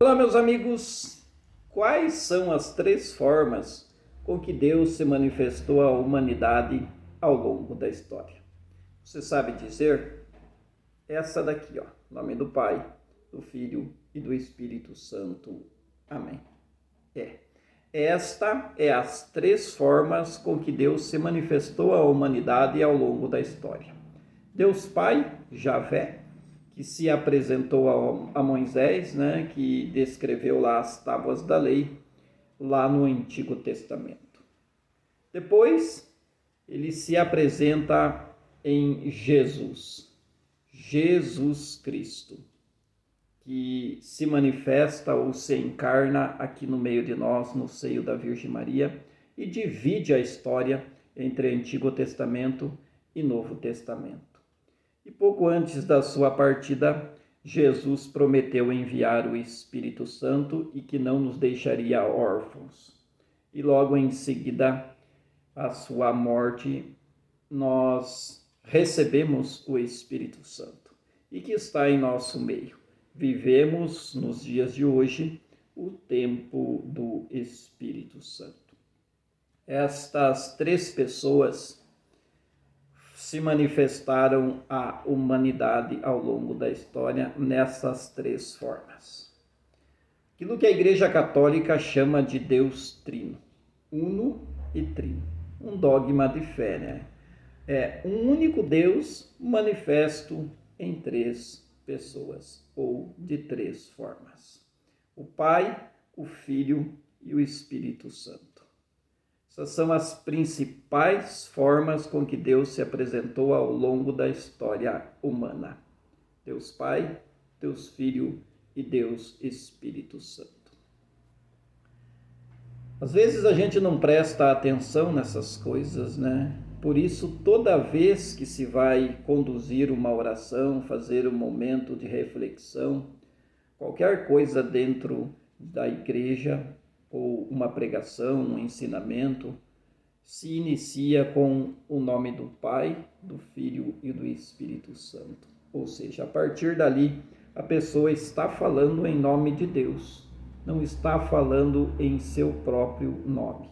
Olá, meus amigos. Quais são as três formas com que Deus se manifestou à humanidade ao longo da história? Você sabe dizer? Essa daqui, ó. Em nome do Pai, do Filho e do Espírito Santo. Amém. Esta é as três formas com que Deus se manifestou à humanidade ao longo da história. Deus Pai, Javé, que se apresentou a Moisés, né, que descreveu lá as tábuas da lei, lá no Antigo Testamento. Depois, ele se apresenta em Jesus Cristo, que se manifesta ou se encarna aqui no meio de nós, no seio da Virgem Maria, e divide a história entre Antigo Testamento e Novo Testamento. E pouco antes da sua partida, Jesus prometeu enviar o Espírito Santo e que não nos deixaria órfãos. E logo em seguida, a sua morte, nós recebemos o Espírito Santo e que está em nosso meio. Vivemos nos dias de hoje o tempo do Espírito Santo. Estas três pessoas se manifestaram à humanidade ao longo da história nessas três formas. Aquilo que a Igreja Católica chama de Deus Trino, Uno e Trino, um dogma de fé, né? É um único Deus manifesto em três pessoas ou de três formas: o Pai, o Filho e o Espírito Santo. Essas são as principais formas com que Deus se apresentou ao longo da história humana. Deus Pai, Deus Filho e Deus Espírito Santo. Às vezes a gente não presta atenção nessas coisas, né? Por isso, toda vez que se vai conduzir uma oração, fazer um momento de reflexão, qualquer coisa dentro da igreja, ou uma pregação, um ensinamento, se inicia com o nome do Pai, do Filho e do Espírito Santo. Ou seja, a partir dali, a pessoa está falando em nome de Deus, não está falando em seu próprio nome.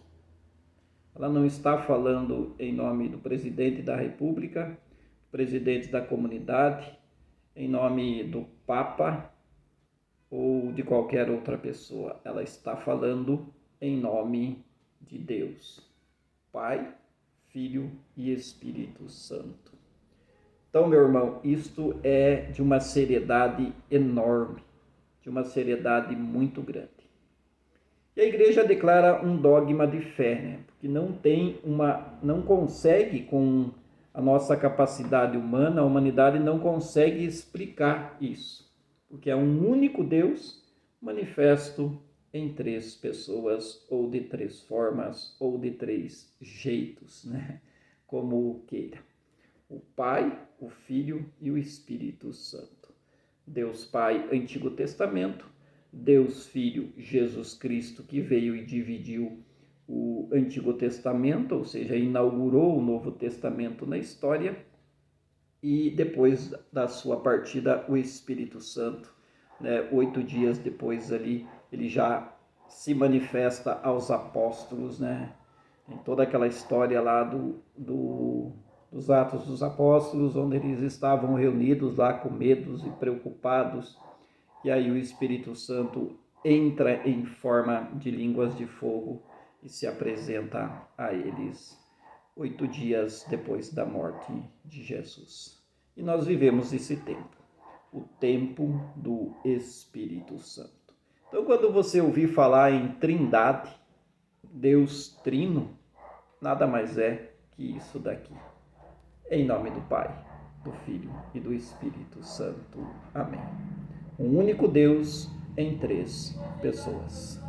Ela não está falando em nome do presidente da República, presidente da comunidade, em nome do Papa, ou de qualquer outra pessoa. Ela está falando em nome de Deus, Pai, Filho e Espírito Santo. Então, meu irmão, isto é de uma seriedade enorme, de uma seriedade muito grande. E a igreja declara um dogma de fé, né? Porque não consegue, com a nossa capacidade humana, a humanidade não consegue explicar isso. Porque é um único Deus manifesto em três pessoas, ou de três formas, ou de três jeitos, né? Como queira. O Pai, o Filho e o Espírito Santo. Deus Pai, Antigo Testamento. Deus Filho, Jesus Cristo, que veio e dividiu o Antigo Testamento, ou seja, inaugurou o Novo Testamento na história. E depois da sua partida, o Espírito Santo, né, 8 dias depois ali, ele já se manifesta aos apóstolos, né, em toda aquela história lá dos Atos dos Apóstolos, onde eles estavam reunidos lá com medos e preocupados, e aí o Espírito Santo entra em forma de línguas de fogo e se apresenta a eles 8 dias depois da morte de Jesus. E nós vivemos esse tempo, o tempo do Espírito Santo. Então, quando você ouvir falar em Trindade, Deus Trino, nada mais é que isso daqui. Em nome do Pai, do Filho e do Espírito Santo. Amém. Um único Deus em três pessoas.